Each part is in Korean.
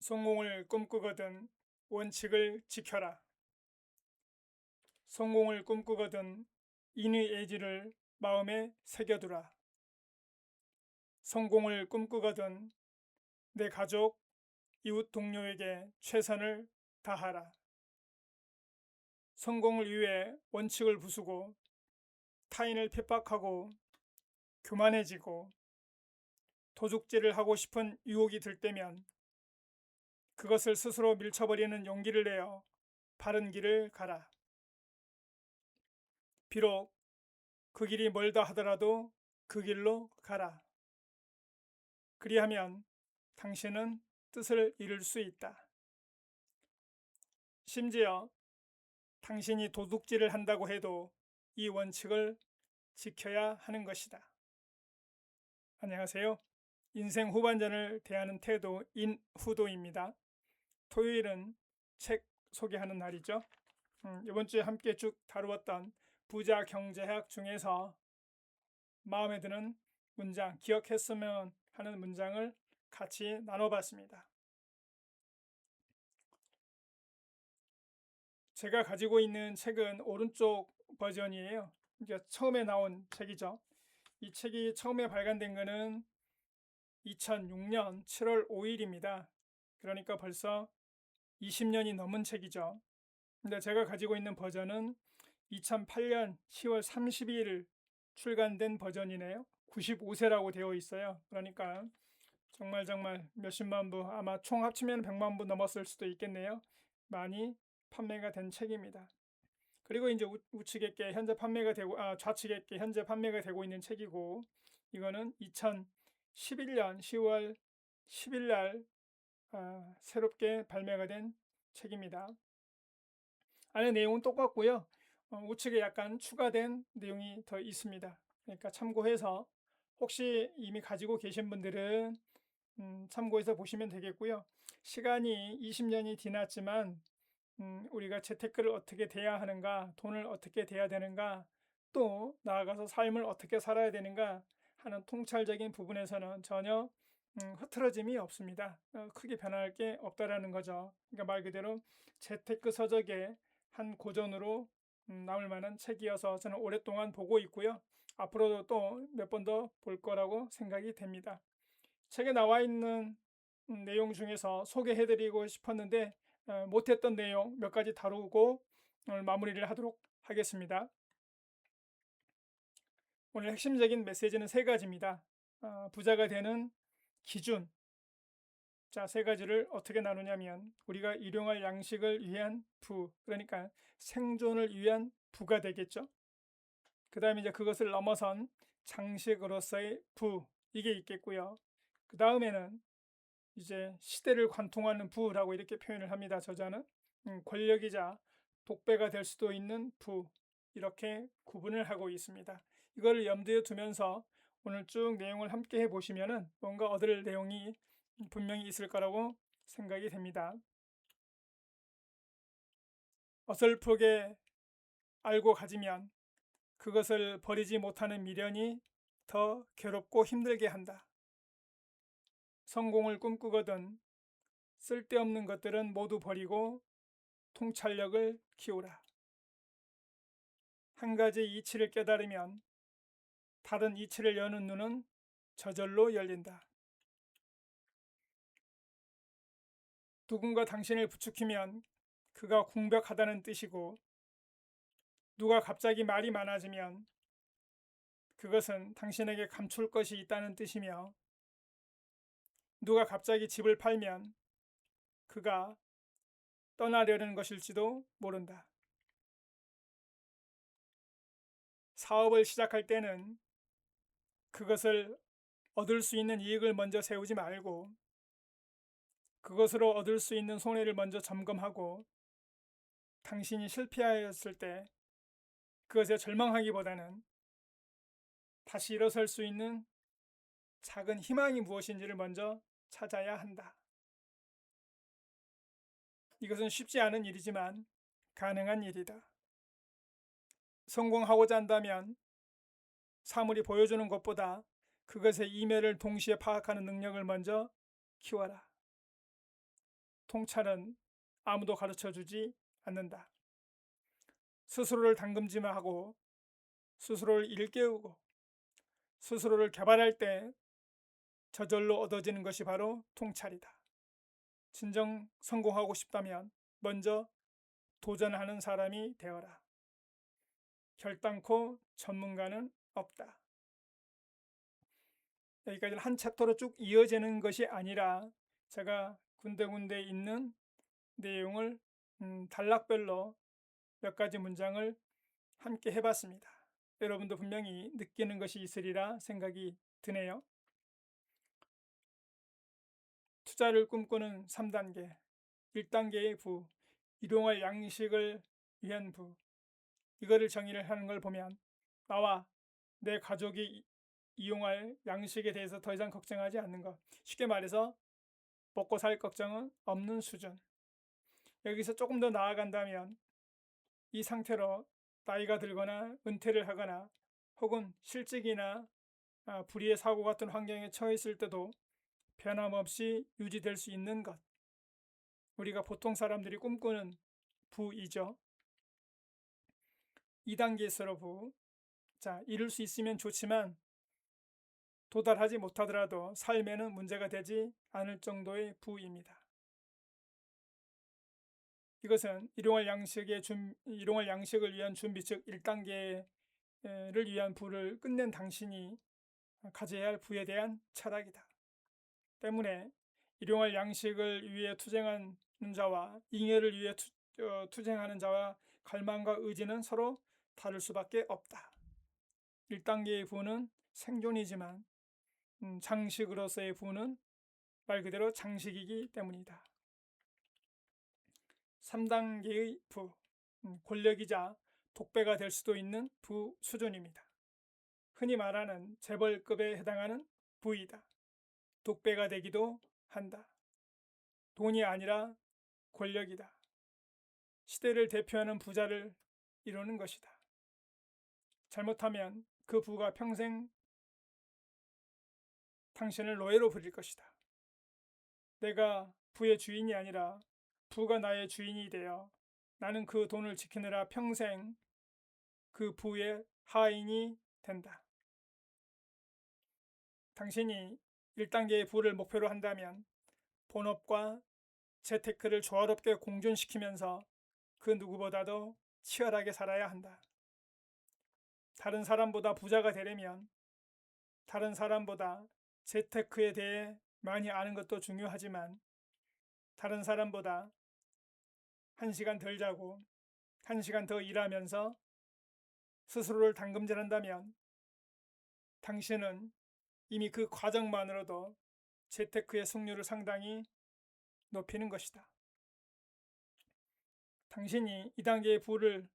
성공을 꿈꾸거든 원칙을 지켜라. 성공을 꿈꾸거든 인의 의지를 마음에 새겨두라. 성공을 꿈꾸거든 내 가족, 이웃 동료에게 최선을 다하라. 성공을 위해 원칙을 부수고 타인을 핍박하고 교만해지고 도둑질을 하고 싶은 유혹이 들 때면 그것을 스스로 밀쳐버리는 용기를 내어 바른 길을 가라. 비록 그 길이 멀다 하더라도 그 길로 가라. 그리하면 당신은 뜻을 이룰 수 있다. 심지어 당신이 도둑질을 한다고 해도 이 원칙을 지켜야 하는 것이다. 안녕하세요. 인생 후반전을 대하는 태도 인후도입니다. 토요일은 책 소개하는 날이죠. 이번 주에 함께 쭉 다루었던 부자 경제학 중에서 마음에 드는 문장, 기억했으면 하는 문장을 같이 나눠봤습니다. 제가 가지고 있는 책은 오른쪽 버전이에요. 이제 처음에 나온 책이죠. 이 책이 처음에 발간된 것은 2006년 7월 5일입니다. 그러니까 벌써 20년이 넘은 책이죠. 근데 제가 가지고 있는 버전은 2008년 10월 30일 출간된 버전이네요. 95세라고 되어 있어요. 그러니까 정말 몇십만 부, 아마 총 합치면 100만 부 넘었을 수도 있겠네요. 많이 판매가 된 책입니다. 그리고 이제 우측에게 현재 판매가 되고 좌측에게 현재 판매가 되고 있는 책이고, 이거는 2011년 10월 10일 날 새롭게 발매가 된 책입니다. 안에 내용은 똑같고요. 우측에 약간 추가된 내용이 더 있습니다. 그러니까 참고해서 혹시 이미 가지고 계신 분들은 참고해서 보시면 되겠고요. 시간이 20년이 지났지만 우리가 재테크를 어떻게 대해야 하는가, 돈을 어떻게 대해야 되는가, 또 나아가서 삶을 어떻게 살아야 되는가 하는 통찰적인 부분에서는 전혀 흐트러짐이 없습니다. 크게 변할 게 없다라는 거죠. 그러니까 말 그대로 재테크 서적의 한 고전으로 남을 만한 책이어서 저는 오랫동안 보고 있고요. 앞으로도 또 몇 번 더 볼 거라고 생각이 됩니다. 책에 나와 있는 내용 중에서 소개해드리고 싶었는데 못했던 내용 몇 가지 다루고 오늘 마무리를 하도록 하겠습니다. 오늘 핵심적인 메시지는 세 가지입니다. 부자가 되는 기준. 자, 세 가지를 어떻게 나누냐면 우리가 일용할 양식을 위한 부, 그러니까 생존을 위한 부가 되겠죠. 그 다음에 이제 그것을 넘어선 장식으로서의 부, 이게 있겠고요. 그 다음에는 이제 시대를 관통하는 부라고 이렇게 표현을 합니다. 저자는 권력이자 독배가 될 수도 있는 부, 이렇게 구분을 하고 있습니다. 이걸 염두에 두면서 오늘 쭉 내용을 함께 해보시면은 뭔가 얻을 내용이 분명히 있을 거라고 생각이 됩니다. 어설프게 알고 가지면 그것을 버리지 못하는 미련이 더 괴롭고 힘들게 한다. 성공을 꿈꾸거든 쓸데없는 것들은 모두 버리고 통찰력을 키우라. 한 가지 이치를 깨달으면 다른 이치를 여는 눈은 저절로 열린다. 누군가 당신을 부추기면 그가 공격하다는 뜻이고, 누가 갑자기 말이 많아지면 그것은 당신에게 감출 것이 있다는 뜻이며, 누가 갑자기 집을 팔면 그가 떠나려는 것일지도 모른다. 사업을 시작할 때는 그것을 얻을 수 있는 이익을 먼저 세우지 말고 그것으로 얻을 수 있는 손해를 먼저 점검하고, 당신이 실패하였을 때 그것에 절망하기보다는 다시 일어설 수 있는 작은 희망이 무엇인지를 먼저 찾아야 한다. 이것은 쉽지 않은 일이지만 가능한 일이다. 성공하고자 한다면 사물이 보여주는 것보다 그것의 이면을 동시에 파악하는 능력을 먼저 키워라. 통찰은 아무도 가르쳐주지 않는다. 스스로를 담금질하고 스스로를 일깨우고 스스로를 개발할 때 저절로 얻어지는 것이 바로 통찰이다. 진정 성공하고 싶다면 먼저 도전하는 사람이 되어라. 결단코 전문가는 없다. 여기까지는 한 챕터로 쭉 이어지는 것이 아니라 제가 군데군데 있는 내용을 단락별로 몇 가지 문장을 함께 해봤습니다. 여러분도 분명히 느끼는 것이 있으리라 생각이 드네요. 투자를 꿈꾸는 3단계, 1단계의 부, 일용할 양식을 위한 부, 이거를 정의를 하는 걸 보면 나와 내 가족이 이용할 양식에 대해서 더 이상 걱정하지 않는 것, 쉽게 말해서 먹고 살 걱정은 없는 수준. 여기서 조금 더 나아간다면 이 상태로 나이가 들거나 은퇴를 하거나 혹은 실직이나 불의의 사고 같은 환경에 처했을 때도 변함없이 유지될 수 있는 것, 우리가 보통 사람들이 꿈꾸는 부이죠. 2단계에서 부, 이룰 수 있으면 좋지만 도달하지 못하더라도 삶에는 문제가 되지 않을 정도의 부입니다. 이것은 일용할 양식을 위한 준비, 즉 1단계를 위한 부를 끝낸 당신이 가져야 할 부에 대한 철학이다. 때문에 일용할 양식을 위해 투쟁하는 자와 잉여를 위해 투쟁하는 자와 갈망과 의지는 서로 다를 수밖에 없다. 1단계의 부는 생존이지만 장식으로서의 부는 말 그대로 장식이기 때문이다. 3단계의 부, 권력이자 독배가 될 수도 있는 부 수준입니다. 흔히 말하는 재벌급에 해당하는 부이다. 독배가 되기도 한다. 돈이 아니라 권력이다. 시대를 대표하는 부자를 이루는 것이다. 잘못하면 그 부가 평생 당신을 노예로 부릴 것이다. 내가 부의 주인이 아니라 부가 나의 주인이 되어 나는 그 돈을 지키느라 평생 그 부의 하인이 된다. 당신이 1단계의 부를 목표로 한다면 본업과 재테크를 조화롭게 공존시키면서 그 누구보다도 치열하게 살아야 한다. 다른 사람보다 부자가 되려면 다른 사람보다 재테크에 대해 많이 아는 것도 중요하지만 다른 사람보다 1시간 덜 자고 1시간 더 일하면서 스스로를 담금질한다면 당신은 이미 그 과정만으로도 재테크의 승률을 상당히 높이는 것이다. 당신이 2단계의 부를,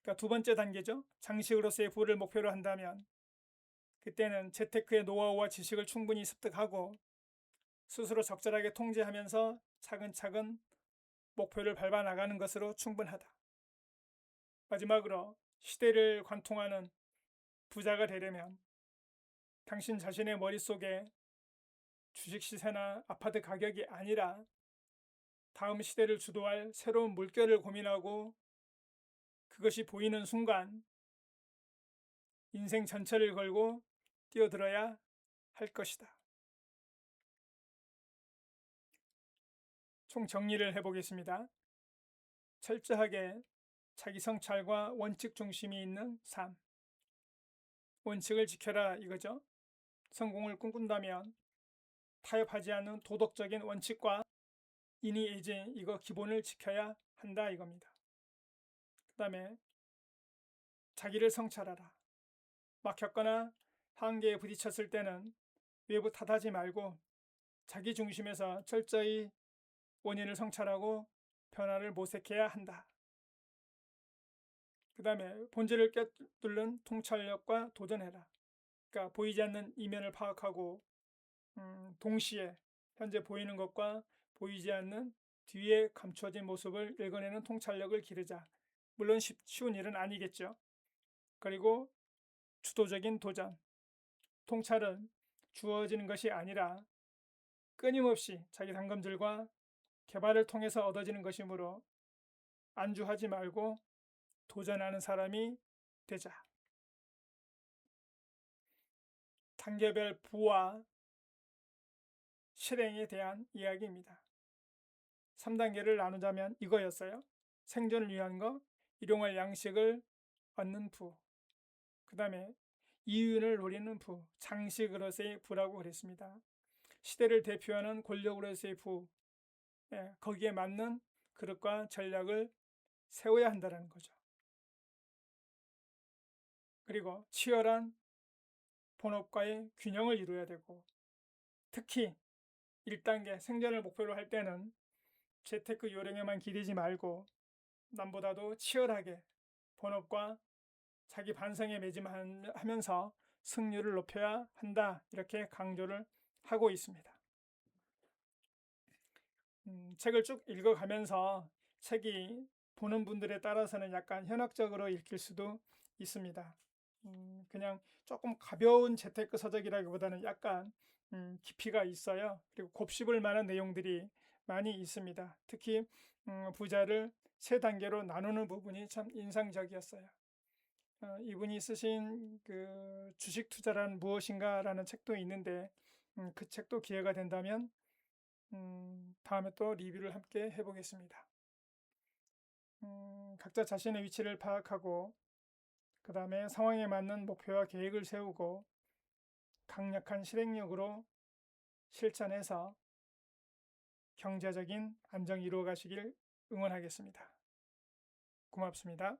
그러니까 두 번째 단계죠. 장식으로서의 부를 목표로 한다면 그때는 재테크의 노하우와 지식을 충분히 습득하고 스스로 적절하게 통제하면서 차근차근 목표를 밟아 나가는 것으로 충분하다. 마지막으로 시대를 관통하는 부자가 되려면 당신 자신의 머릿속에 주식 시세나 아파트 가격이 아니라 다음 시대를 주도할 새로운 물결을 고민하고 그것이 보이는 순간 인생 전체를 걸고 뛰어들어야 할 것이다. 총 정리를 해보겠습니다. 철저하게 자기 성찰과 원칙 중심이 있는 삶. 원칙을 지켜라 이거죠. 성공을 꿈꾼다면 타협하지 않는 도덕적인 원칙과 인의 예제, 이거 기본을 지켜야 한다 이겁니다. 그 다음에 자기를 성찰하라. 막혔거나 한계에 부딪혔을 때는 외부 탓하지 말고 자기 중심에서 철저히 원인을 성찰하고 변화를 모색해야 한다. 그 다음에 본질을 꿰뚫는 통찰력과 도전해라. 그러니까 보이지 않는 이면을 파악하고 동시에 현재 보이는 것과 보이지 않는 뒤에 감추어진 모습을 읽어내는 통찰력을 기르자. 물론 쉬운 일은 아니겠죠. 그리고 주도적인 도전. 통찰은 주어지는 것이 아니라 끊임없이 자기 담금질과 개발을 통해서 얻어지는 것이므로 안주하지 말고 도전하는 사람이 되자. 단계별 부와 실행에 대한 이야기입니다. 3단계를 나누자면 이거였어요. 생존을 위한 거, 일용할 양식을 얻는 부. 그 다음에 이윤을 노리는 부, 장식으로서의 부라고 그랬습니다. 시대를 대표하는 권력으로서의 부, 거기에 맞는 그릇과 전략을 세워야 한다는 거죠. 그리고 치열한 본업과의 균형을 이루어야 되고, 특히 1단계 생존을 목표로 할 때는 재테크 요령에만 기대지 말고 남보다도 치열하게 본업과 자기 반성에 매짐하면서 승률을 높여야 한다, 이렇게 강조를 하고 있습니다. 책을 쭉 읽어가면서 책이 보는 분들에 따라서는 약간 현학적으로 읽힐 수도 있습니다. 그냥 조금 가벼운 재테크 서적이라기보다는 약간 깊이가 있어요. 그리고 곱씹을 만한 내용들이 많이 있습니다. 특히 부자를 3단계로 나누는 부분이 참 인상적이었어요. 이분이 쓰신 그 주식 투자란 무엇인가라는 책도 있는데 그 책도 기회가 된다면 다음에 또 리뷰를 함께 해보겠습니다. 각자 자신의 위치를 파악하고 그 다음에 상황에 맞는 목표와 계획을 세우고 강력한 실행력으로 실천해서 경제적인 안정 이루어 가시길 응원하겠습니다. 고맙습니다.